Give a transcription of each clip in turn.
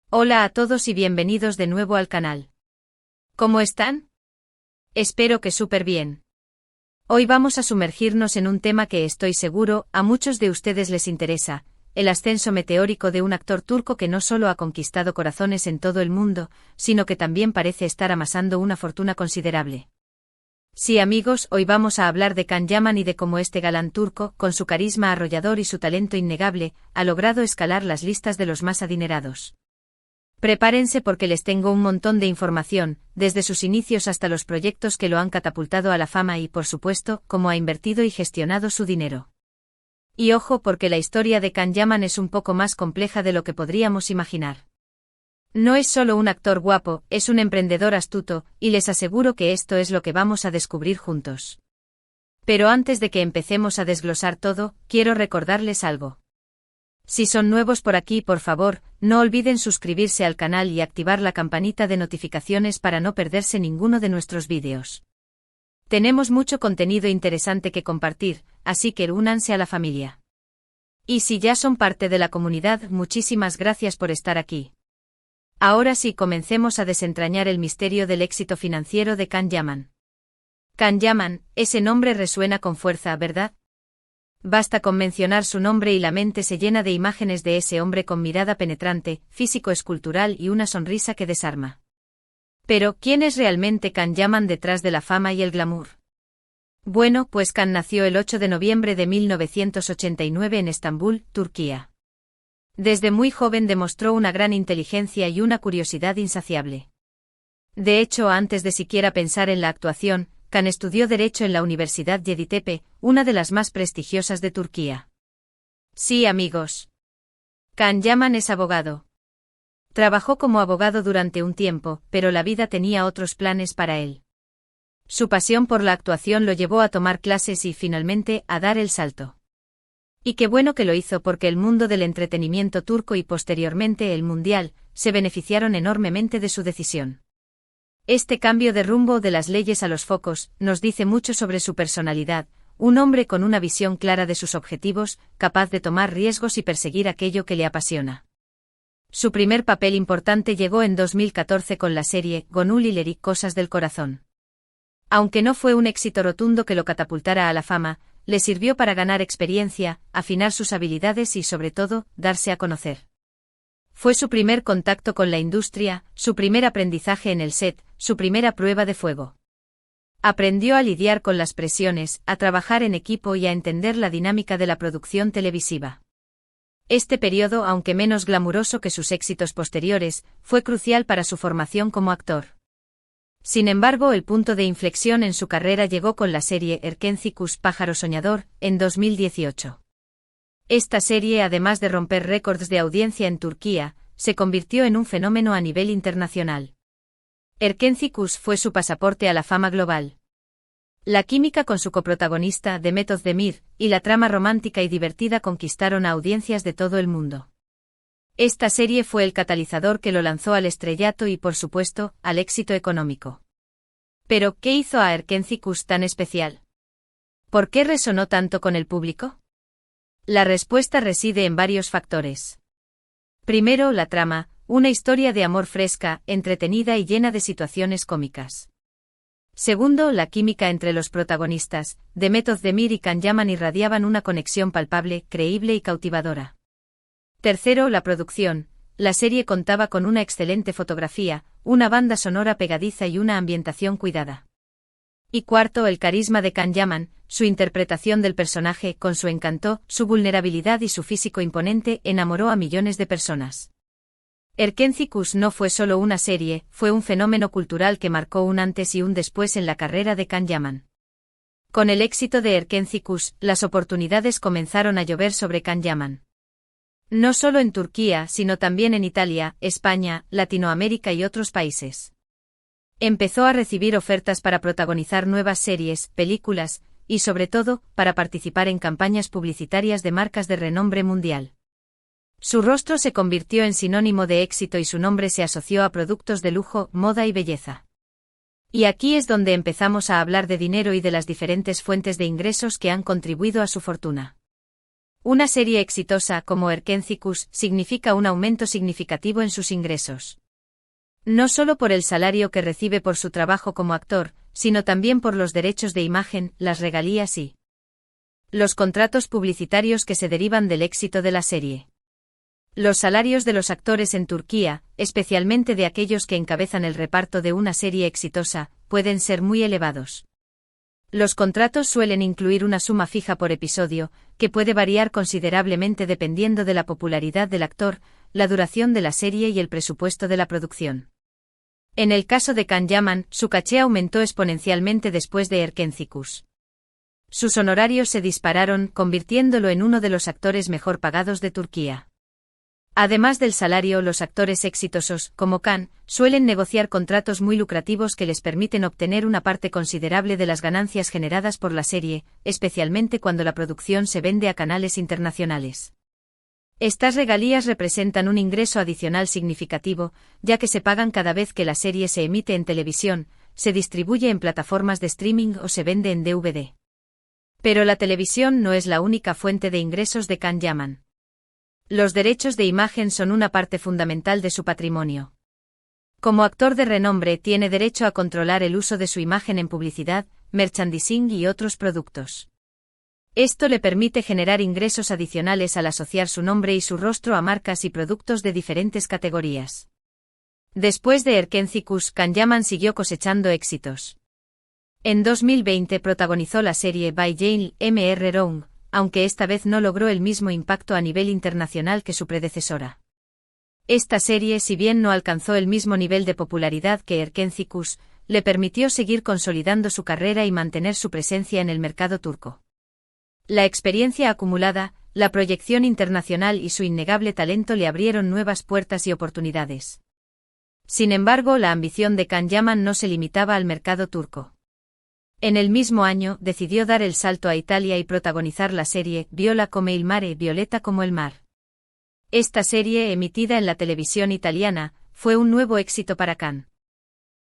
Hola a todos y bienvenidos de nuevo al canal. ¿Cómo están? Espero que súper bien. Hoy vamos a sumergirnos en un tema que estoy seguro a muchos de ustedes les interesa, el ascenso meteórico de un actor turco que no solo ha conquistado corazones en todo el mundo, sino que también parece estar amasando una fortuna considerable. Sí amigos, hoy vamos a hablar de Can Yaman y de cómo este galán turco, con su carisma arrollador y su talento innegable, ha logrado escalar las listas de los más adinerados. Prepárense porque les tengo un montón de información, desde sus inicios hasta los proyectos que lo han catapultado a la fama y, por supuesto, cómo ha invertido y gestionado su dinero. Y ojo porque la historia de Can Yaman es un poco más compleja de lo que podríamos imaginar. No es solo un actor guapo, es un emprendedor astuto, y les aseguro que esto es lo que vamos a descubrir juntos. Pero antes de que empecemos a desglosar todo, quiero recordarles algo. Si son nuevos por aquí, por favor, no olviden suscribirse al canal y activar la campanita de notificaciones para no perderse ninguno de nuestros vídeos. Tenemos mucho contenido interesante que compartir, así que únanse a la familia. Y si ya son parte de la comunidad, muchísimas gracias por estar aquí. Ahora sí, comencemos a desentrañar el misterio del éxito financiero de Can Yaman. Can Yaman, ese nombre resuena con fuerza, ¿verdad? Basta con mencionar su nombre y la mente se llena de imágenes de ese hombre con mirada penetrante, físico escultural y una sonrisa que desarma. Pero, ¿quién es realmente Can Yaman detrás de la fama y el glamour? Bueno, pues Can nació el 8 de noviembre de 1989 en Estambul, Turquía. Desde muy joven demostró una gran inteligencia y una curiosidad insaciable. De hecho, antes de siquiera pensar en la actuación, Can estudió Derecho en la Universidad Yeditepe, una de las más prestigiosas de Turquía. Sí, amigos. Can Yaman es abogado. Trabajó como abogado durante un tiempo, pero la vida tenía otros planes para él. Su pasión por la actuación lo llevó a tomar clases y, finalmente, a dar el salto. Y qué bueno que lo hizo porque el mundo del entretenimiento turco y posteriormente el mundial, se beneficiaron enormemente de su decisión. Este cambio de rumbo de las leyes a los focos, nos dice mucho sobre su personalidad, un hombre con una visión clara de sus objetivos, capaz de tomar riesgos y perseguir aquello que le apasiona. Su primer papel importante llegó en 2014 con la serie Gönül İleri, Cosas del Corazón. Aunque no fue un éxito rotundo que lo catapultara a la fama, le sirvió para ganar experiencia, afinar sus habilidades y, sobre todo, darse a conocer. Fue su primer contacto con la industria, su primer aprendizaje en el set, su primera prueba de fuego. Aprendió a lidiar con las presiones, a trabajar en equipo y a entender la dinámica de la producción televisiva. Este periodo, aunque menos glamuroso que sus éxitos posteriores, fue crucial para su formación como actor. Sin embargo, el punto de inflexión en su carrera llegó con la serie Erkenci Pájaro Soñador, en 2018. Esta serie, además de romper récords de audiencia en Turquía, se convirtió en un fenómeno a nivel internacional. Erkenci fue su pasaporte a la fama global. La química con su coprotagonista, Demet Özdemir, y la trama romántica y divertida conquistaron a audiencias de todo el mundo. Esta serie fue el catalizador que lo lanzó al estrellato y, por supuesto, al éxito económico. Pero, ¿qué hizo a Erkenci tan especial? ¿Por qué resonó tanto con el público? La respuesta reside en varios factores. Primero, la trama, una historia de amor fresca, entretenida y llena de situaciones cómicas. Segundo, la química entre los protagonistas, Demet Özdemir y Can Yaman irradiaban una conexión palpable, creíble y cautivadora. Tercero, la producción. La serie contaba con una excelente fotografía, una banda sonora pegadiza y una ambientación cuidada. Y cuarto, el carisma de Can Yaman, su interpretación del personaje, con su encanto, su vulnerabilidad y su físico imponente, enamoró a millones de personas. Erkenci no fue solo una serie, fue un fenómeno cultural que marcó un antes y un después en la carrera de Can Yaman. Con el éxito de Erkenci, las oportunidades comenzaron a llover sobre Can Yaman. No solo en Turquía, sino también en Italia, España, Latinoamérica y otros países. Empezó a recibir ofertas para protagonizar nuevas series, películas, y sobre todo, para participar en campañas publicitarias de marcas de renombre mundial. Su rostro se convirtió en sinónimo de éxito y su nombre se asoció a productos de lujo, moda y belleza. Y aquí es donde empezamos a hablar de dinero y de las diferentes fuentes de ingresos que han contribuido a su fortuna. Una serie exitosa como Erkencikus significa un aumento significativo en sus ingresos. No solo por el salario que recibe por su trabajo como actor, sino también por los derechos de imagen, las regalías y los contratos publicitarios que se derivan del éxito de la serie. Los salarios de los actores en Turquía, especialmente de aquellos que encabezan el reparto de una serie exitosa, pueden ser muy elevados. Los contratos suelen incluir una suma fija por episodio, que puede variar considerablemente dependiendo de la popularidad del actor, la duración de la serie y el presupuesto de la producción. En el caso de Can Yaman, su caché aumentó exponencialmente después de Erkencikus. Sus honorarios se dispararon, convirtiéndolo en uno de los actores mejor pagados de Turquía. Además del salario, los actores exitosos, como Can, suelen negociar contratos muy lucrativos que les permiten obtener una parte considerable de las ganancias generadas por la serie, especialmente cuando la producción se vende a canales internacionales. Estas regalías representan un ingreso adicional significativo, ya que se pagan cada vez que la serie se emite en televisión, se distribuye en plataformas de streaming o se vende en DVD. Pero la televisión no es la única fuente de ingresos de Can Yaman. Los derechos de imagen son una parte fundamental de su patrimonio. Como actor de renombre tiene derecho a controlar el uso de su imagen en publicidad, merchandising y otros productos. Esto le permite generar ingresos adicionales al asociar su nombre y su rostro a marcas y productos de diferentes categorías. Después de Erkencikus, Can Yaman siguió cosechando éxitos. En 2020 protagonizó la serie By Jane M.R. Round, aunque esta vez no logró el mismo impacto a nivel internacional que su predecesora. Esta serie, si bien no alcanzó el mismo nivel de popularidad que Erkencikus, le permitió seguir consolidando su carrera y mantener su presencia en el mercado turco. La experiencia acumulada, la proyección internacional y su innegable talento le abrieron nuevas puertas y oportunidades. Sin embargo, la ambición de Can Yaman no se limitaba al mercado turco. En el mismo año, decidió dar el salto a Italia y protagonizar la serie Viola come il mare, Violeta como el mar. Esta serie, emitida en la televisión italiana, fue un nuevo éxito para Can.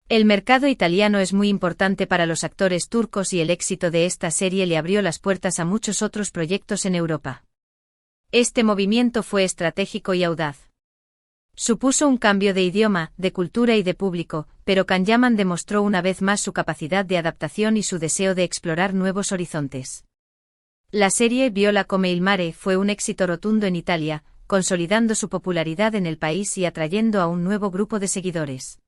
El mercado italiano es muy importante para los actores turcos y el éxito de esta serie le abrió las puertas a muchos otros proyectos en Europa. Este movimiento fue estratégico y audaz. Supuso un cambio de idioma, de cultura y de público, pero Can Yaman demostró una vez más su capacidad de adaptación y su deseo de explorar nuevos horizontes. La serie Viola come il mare fue un éxito rotundo en Italia, consolidando su popularidad en el país y atrayendo a un nuevo grupo de seguidores.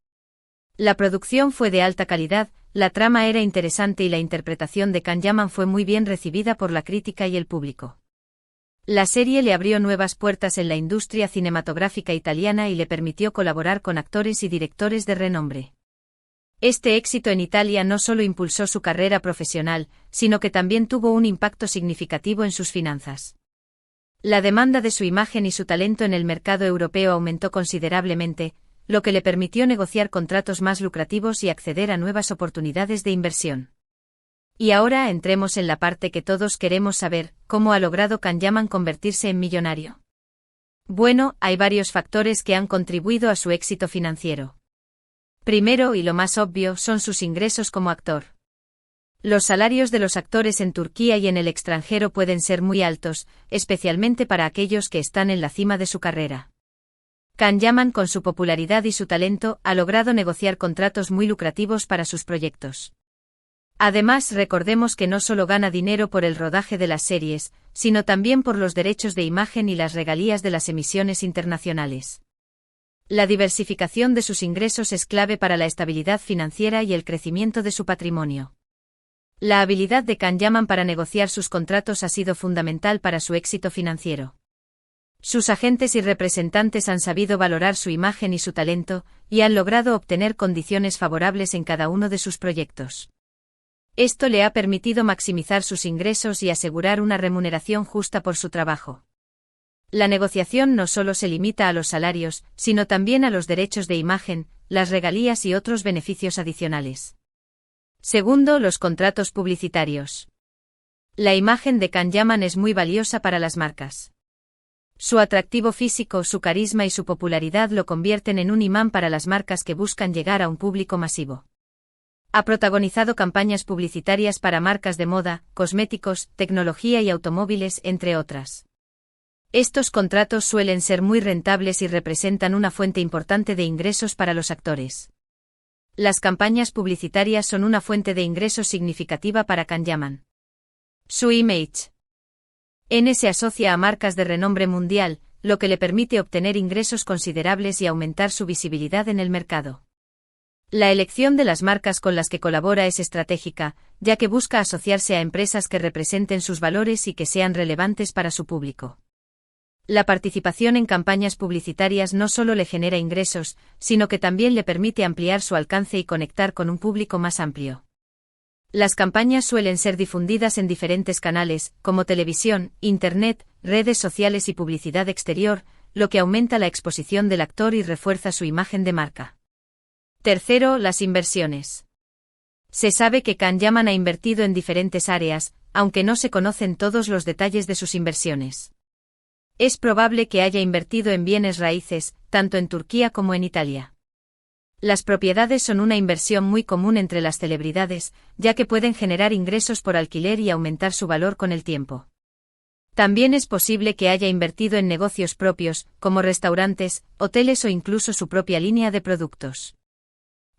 La producción fue de alta calidad, la trama era interesante y la interpretación de Can Yaman fue muy bien recibida por la crítica y el público. La serie le abrió nuevas puertas en la industria cinematográfica italiana y le permitió colaborar con actores y directores de renombre. Este éxito en Italia no solo impulsó su carrera profesional, sino que también tuvo un impacto significativo en sus finanzas. La demanda de su imagen y su talento en el mercado europeo aumentó considerablemente, lo que le permitió negociar contratos más lucrativos y acceder a nuevas oportunidades de inversión. Y ahora entremos en la parte que todos queremos saber, ¿cómo ha logrado Can Yaman convertirse en millonario? Bueno, hay varios factores que han contribuido a su éxito financiero. Primero y lo más obvio son sus ingresos como actor. Los salarios de los actores en Turquía y en el extranjero pueden ser muy altos, especialmente para aquellos que están en la cima de su carrera. Can Yaman, con su popularidad y su talento, ha logrado negociar contratos muy lucrativos para sus proyectos. Además, recordemos que no solo gana dinero por el rodaje de las series, sino también por los derechos de imagen y las regalías de las emisiones internacionales. La diversificación de sus ingresos es clave para la estabilidad financiera y el crecimiento de su patrimonio. La habilidad de Can Yaman para negociar sus contratos ha sido fundamental para su éxito financiero. Sus agentes y representantes han sabido valorar su imagen y su talento, y han logrado obtener condiciones favorables en cada uno de sus proyectos. Esto le ha permitido maximizar sus ingresos y asegurar una remuneración justa por su trabajo. La negociación no solo se limita a los salarios, sino también a los derechos de imagen, las regalías y otros beneficios adicionales. Segundo, los contratos publicitarios. La imagen de Can Yaman es muy valiosa para las marcas. Su atractivo físico, su carisma y su popularidad lo convierten en un imán para las marcas que buscan llegar a un público masivo. Ha protagonizado campañas publicitarias para marcas de moda, cosméticos, tecnología y automóviles, entre otras. Estos contratos suelen ser muy rentables y representan una fuente importante de ingresos para los actores. Las campañas publicitarias son una fuente de ingresos significativa para Can Yaman. Su image N se asocia a marcas de renombre mundial, lo que le permite obtener ingresos considerables y aumentar su visibilidad en el mercado. La elección de las marcas con las que colabora es estratégica, ya que busca asociarse a empresas que representen sus valores y que sean relevantes para su público. La participación en campañas publicitarias no solo le genera ingresos, sino que también le permite ampliar su alcance y conectar con un público más amplio. Las campañas suelen ser difundidas en diferentes canales, como televisión, internet, redes sociales y publicidad exterior, lo que aumenta la exposición del actor y refuerza su imagen de marca. Tercero, las inversiones. Se sabe que Can Yaman ha invertido en diferentes áreas, aunque no se conocen todos los detalles de sus inversiones. Es probable que haya invertido en bienes raíces, tanto en Turquía como en Italia. Las propiedades son una inversión muy común entre las celebridades, ya que pueden generar ingresos por alquiler y aumentar su valor con el tiempo. También es posible que haya invertido en negocios propios, como restaurantes, hoteles o incluso su propia línea de productos.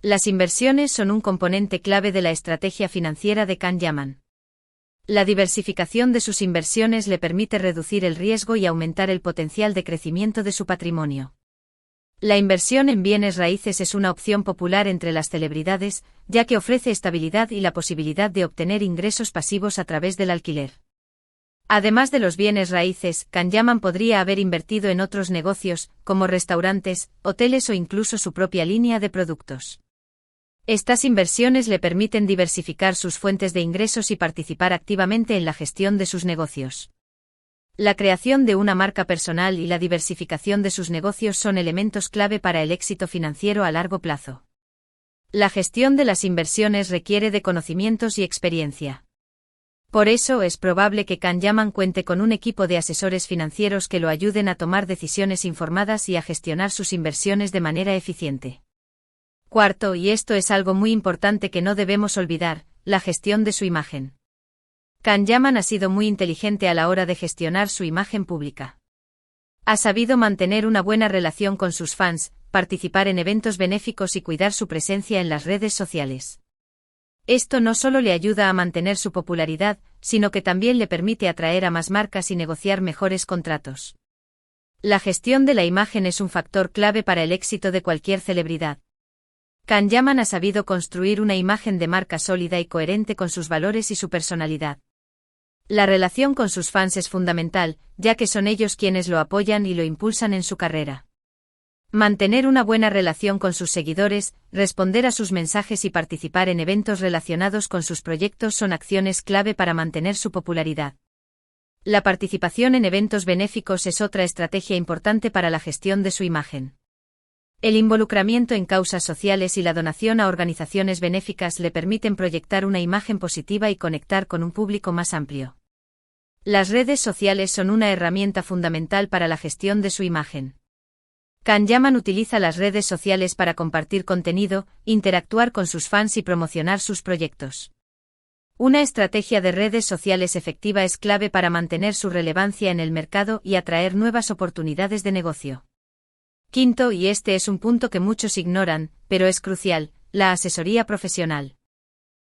Las inversiones son un componente clave de la estrategia financiera de Can Yaman. La diversificación de sus inversiones le permite reducir el riesgo y aumentar el potencial de crecimiento de su patrimonio. La inversión en bienes raíces es una opción popular entre las celebridades, ya que ofrece estabilidad y la posibilidad de obtener ingresos pasivos a través del alquiler. Además de los bienes raíces, Can Yaman podría haber invertido en otros negocios, como restaurantes, hoteles o incluso su propia línea de productos. Estas inversiones le permiten diversificar sus fuentes de ingresos y participar activamente en la gestión de sus negocios. La creación de una marca personal y la diversificación de sus negocios son elementos clave para el éxito financiero a largo plazo. La gestión de las inversiones requiere de conocimientos y experiencia. Por eso es probable que Can Yaman cuente con un equipo de asesores financieros que lo ayuden a tomar decisiones informadas y a gestionar sus inversiones de manera eficiente. Cuarto, y esto es algo muy importante que no debemos olvidar, la gestión de su imagen. Can Yaman ha sido muy inteligente a la hora de gestionar su imagen pública. Ha sabido mantener una buena relación con sus fans, participar en eventos benéficos y cuidar su presencia en las redes sociales. Esto no solo le ayuda a mantener su popularidad, sino que también le permite atraer a más marcas y negociar mejores contratos. La gestión de la imagen es un factor clave para el éxito de cualquier celebridad. Can Yaman ha sabido construir una imagen de marca sólida y coherente con sus valores y su personalidad. La relación con sus fans es fundamental, ya que son ellos quienes lo apoyan y lo impulsan en su carrera. Mantener una buena relación con sus seguidores, responder a sus mensajes y participar en eventos relacionados con sus proyectos son acciones clave para mantener su popularidad. La participación en eventos benéficos es otra estrategia importante para la gestión de su imagen. El involucramiento en causas sociales y la donación a organizaciones benéficas le permiten proyectar una imagen positiva y conectar con un público más amplio. Las redes sociales son una herramienta fundamental para la gestión de su imagen. Can Yaman utiliza las redes sociales para compartir contenido, interactuar con sus fans y promocionar sus proyectos. Una estrategia de redes sociales efectiva es clave para mantener su relevancia en el mercado y atraer nuevas oportunidades de negocio. Quinto, y este es un punto que muchos ignoran, pero es crucial, la asesoría profesional.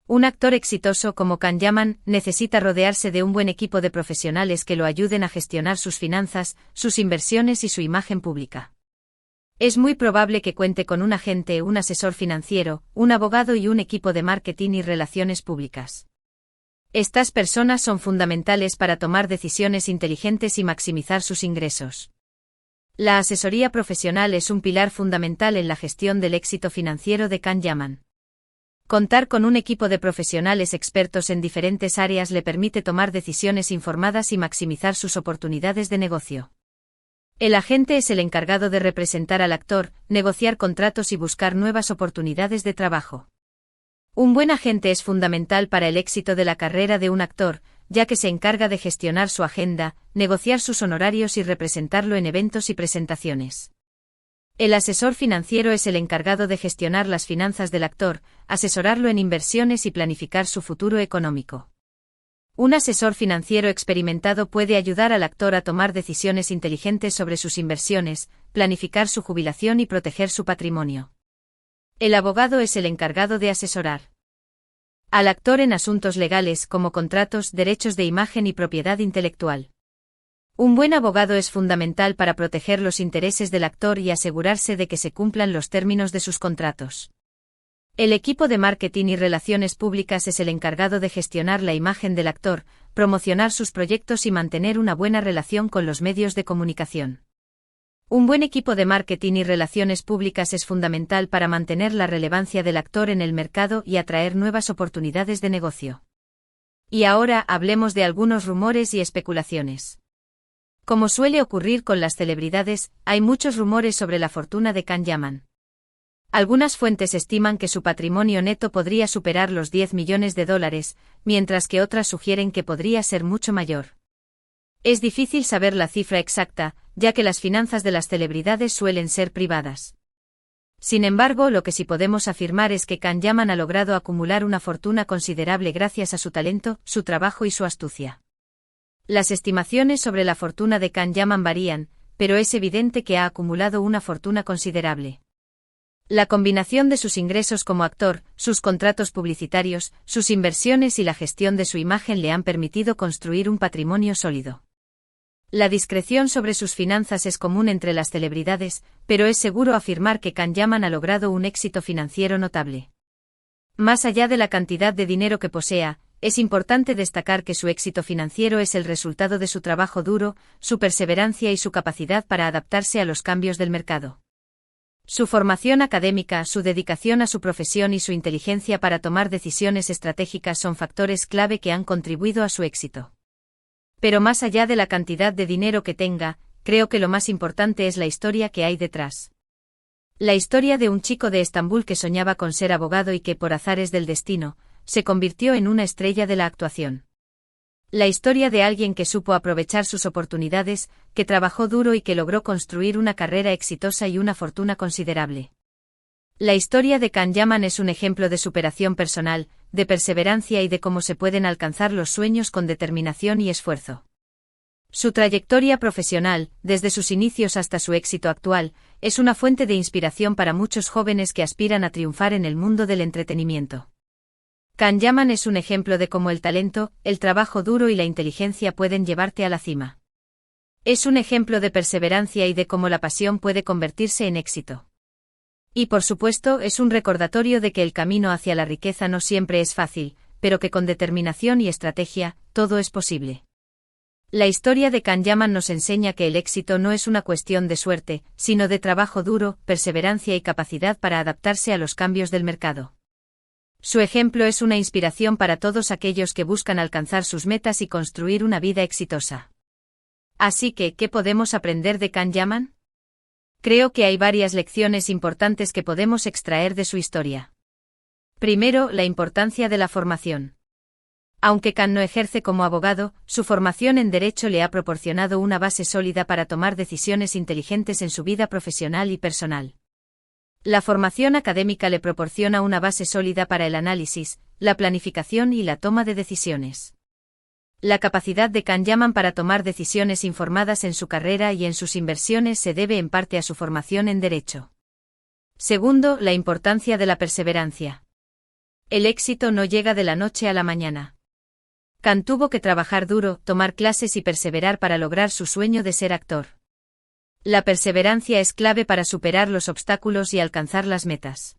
Un actor exitoso como Can Yaman necesita rodearse de un buen equipo de profesionales que lo ayuden a gestionar sus finanzas, sus inversiones y su imagen pública. Es muy probable que cuente con un agente, un asesor financiero, un abogado y un equipo de marketing y relaciones públicas. Estas personas son fundamentales para tomar decisiones inteligentes y maximizar sus ingresos. La asesoría profesional es un pilar fundamental en la gestión del éxito financiero de Can Yaman. Contar con un equipo de profesionales expertos en diferentes áreas le permite tomar decisiones informadas y maximizar sus oportunidades de negocio. El agente es el encargado de representar al actor, negociar contratos y buscar nuevas oportunidades de trabajo. Un buen agente es fundamental para el éxito de la carrera de un actor, ya que se encarga de gestionar su agenda, negociar sus honorarios y representarlo en eventos y presentaciones. El asesor financiero es el encargado de gestionar las finanzas del actor, asesorarlo en inversiones y planificar su futuro económico. Un asesor financiero experimentado puede ayudar al actor a tomar decisiones inteligentes sobre sus inversiones, planificar su jubilación y proteger su patrimonio. El abogado es el encargado de asesorar al actor en asuntos legales como contratos, derechos de imagen y propiedad intelectual. Un buen abogado es fundamental para proteger los intereses del actor y asegurarse de que se cumplan los términos de sus contratos. El equipo de marketing y relaciones públicas es el encargado de gestionar la imagen del actor, promocionar sus proyectos y mantener una buena relación con los medios de comunicación. Un buen equipo de marketing y relaciones públicas es fundamental para mantener la relevancia del actor en el mercado y atraer nuevas oportunidades de negocio. Y ahora hablemos de algunos rumores y especulaciones. Como suele ocurrir con las celebridades, hay muchos rumores sobre la fortuna de Can Yaman. Algunas fuentes estiman que su patrimonio neto podría superar los $10 millones, mientras que otras sugieren que podría ser mucho mayor. Es difícil saber la cifra exacta, ya que las finanzas de las celebridades suelen ser privadas. Sin embargo, lo que sí podemos afirmar es que Can Yaman ha logrado acumular una fortuna considerable gracias a su talento, su trabajo y su astucia. Las estimaciones sobre la fortuna de Can Yaman varían, pero es evidente que ha acumulado una fortuna considerable. La combinación de sus ingresos como actor, sus contratos publicitarios, sus inversiones y la gestión de su imagen le han permitido construir un patrimonio sólido. La discreción sobre sus finanzas es común entre las celebridades, pero es seguro afirmar que Can Yaman ha logrado un éxito financiero notable. Más allá de la cantidad de dinero que posea, es importante destacar que su éxito financiero es el resultado de su trabajo duro, su perseverancia y su capacidad para adaptarse a los cambios del mercado. Su formación académica, su dedicación a su profesión y su inteligencia para tomar decisiones estratégicas son factores clave que han contribuido a su éxito. Pero más allá de la cantidad de dinero que tenga, creo que lo más importante es la historia que hay detrás. La historia de un chico de Estambul que soñaba con ser abogado y que, por azares del destino, se convirtió en una estrella de la actuación. La historia de alguien que supo aprovechar sus oportunidades, que trabajó duro y que logró construir una carrera exitosa y una fortuna considerable. La historia de Can Yaman es un ejemplo de superación personal, de perseverancia y de cómo se pueden alcanzar los sueños con determinación y esfuerzo. Su trayectoria profesional, desde sus inicios hasta su éxito actual, es una fuente de inspiración para muchos jóvenes que aspiran a triunfar en el mundo del entretenimiento. Can Yaman es un ejemplo de cómo el talento, el trabajo duro y la inteligencia pueden llevarte a la cima. Es un ejemplo de perseverancia y de cómo la pasión puede convertirse en éxito. Y por supuesto es un recordatorio de que el camino hacia la riqueza no siempre es fácil, pero que con determinación y estrategia, todo es posible. La historia de Can Yaman nos enseña que el éxito no es una cuestión de suerte, sino de trabajo duro, perseverancia y capacidad para adaptarse a los cambios del mercado. Su ejemplo es una inspiración para todos aquellos que buscan alcanzar sus metas y construir una vida exitosa. Así que, ¿qué podemos aprender de Can Yaman? Creo que hay varias lecciones importantes que podemos extraer de su historia. Primero, la importancia de la formación. Aunque Can no ejerce como abogado, su formación en Derecho le ha proporcionado una base sólida para tomar decisiones inteligentes en su vida profesional y personal. La formación académica le proporciona una base sólida para el análisis, la planificación y la toma de decisiones. La capacidad de Can Yaman para tomar decisiones informadas en su carrera y en sus inversiones se debe en parte a su formación en Derecho. Segundo, la importancia de la perseverancia. El éxito no llega de la noche a la mañana. Can tuvo que trabajar duro, tomar clases y perseverar para lograr su sueño de ser actor. La perseverancia es clave para superar los obstáculos y alcanzar las metas.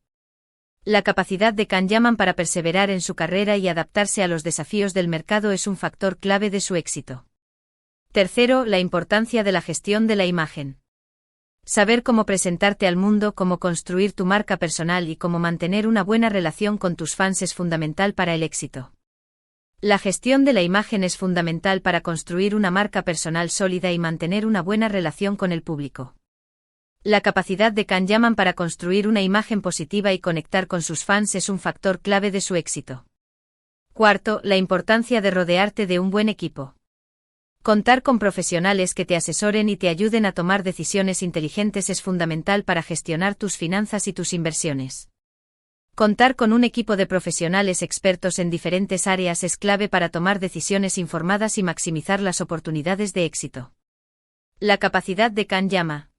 La capacidad de Can Yaman para perseverar en su carrera y adaptarse a los desafíos del mercado es un factor clave de su éxito. Tercero, la importancia de la gestión de la imagen. Saber cómo presentarte al mundo, cómo construir tu marca personal y cómo mantener una buena relación con tus fans es fundamental para el éxito. La gestión de la imagen es fundamental para construir una marca personal sólida y mantener una buena relación con el público. La capacidad de Can Yaman para construir una imagen positiva y conectar con sus fans es un factor clave de su éxito. Cuarto, la importancia de rodearte de un buen equipo. Contar con profesionales que te asesoren y te ayuden a tomar decisiones inteligentes es fundamental para gestionar tus finanzas y tus inversiones. Contar con un equipo de profesionales expertos en diferentes áreas es clave para tomar decisiones informadas y maximizar las oportunidades de éxito. La capacidad de Can llama.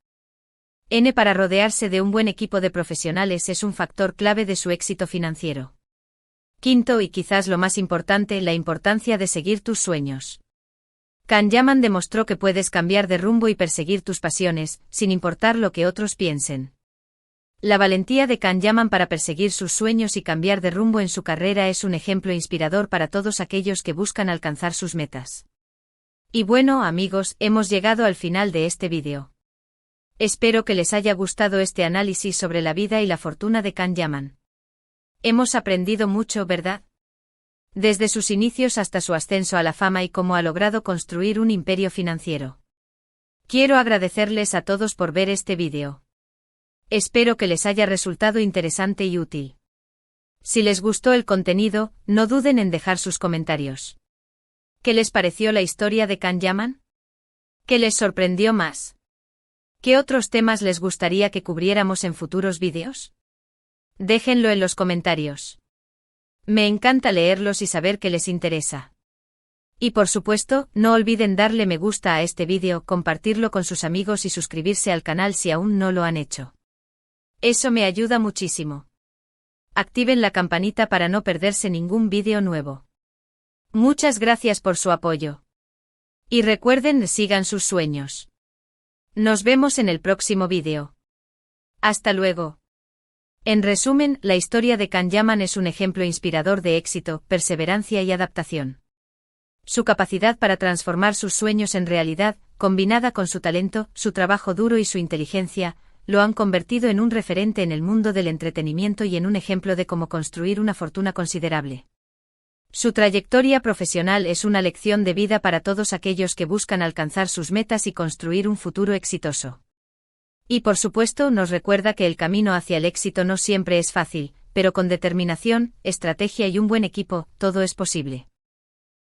N para rodearse de un buen equipo de profesionales es un factor clave de su éxito financiero. Quinto y quizás lo más importante, la importancia de seguir tus sueños. Can Yaman demostró que puedes cambiar de rumbo y perseguir tus pasiones, sin importar lo que otros piensen. La valentía de Can Yaman para perseguir sus sueños y cambiar de rumbo en su carrera es un ejemplo inspirador para todos aquellos que buscan alcanzar sus metas. Y bueno, amigos, hemos llegado al final de este vídeo. Espero que les haya gustado este análisis sobre la vida y la fortuna de Can Yaman. Hemos aprendido mucho, ¿verdad? Desde sus inicios hasta su ascenso a la fama y cómo ha logrado construir un imperio financiero. Quiero agradecerles a todos por ver este vídeo. Espero que les haya resultado interesante y útil. Si les gustó el contenido, no duden en dejar sus comentarios. ¿Qué les pareció la historia de Can Yaman? ¿Qué les sorprendió más? ¿Qué otros temas les gustaría que cubriéramos en futuros vídeos? Déjenlo en los comentarios. Me encanta leerlos y saber que les interesa. Y por supuesto, no olviden darle me gusta a este vídeo, compartirlo con sus amigos y suscribirse al canal si aún no lo han hecho. Eso me ayuda muchísimo. Activen la campanita para no perderse ningún vídeo nuevo. Muchas gracias por su apoyo. Y recuerden, sigan sus sueños. Nos vemos en el próximo vídeo. Hasta luego. En resumen, la historia de Can Yaman es un ejemplo inspirador de éxito, perseverancia y adaptación. Su capacidad para transformar sus sueños en realidad, combinada con su talento, su trabajo duro y su inteligencia, lo han convertido en un referente en el mundo del entretenimiento y en un ejemplo de cómo construir una fortuna considerable. Su trayectoria profesional es una lección de vida para todos aquellos que buscan alcanzar sus metas y construir un futuro exitoso. Y por supuesto nos recuerda que el camino hacia el éxito no siempre es fácil, pero con determinación, estrategia y un buen equipo, todo es posible.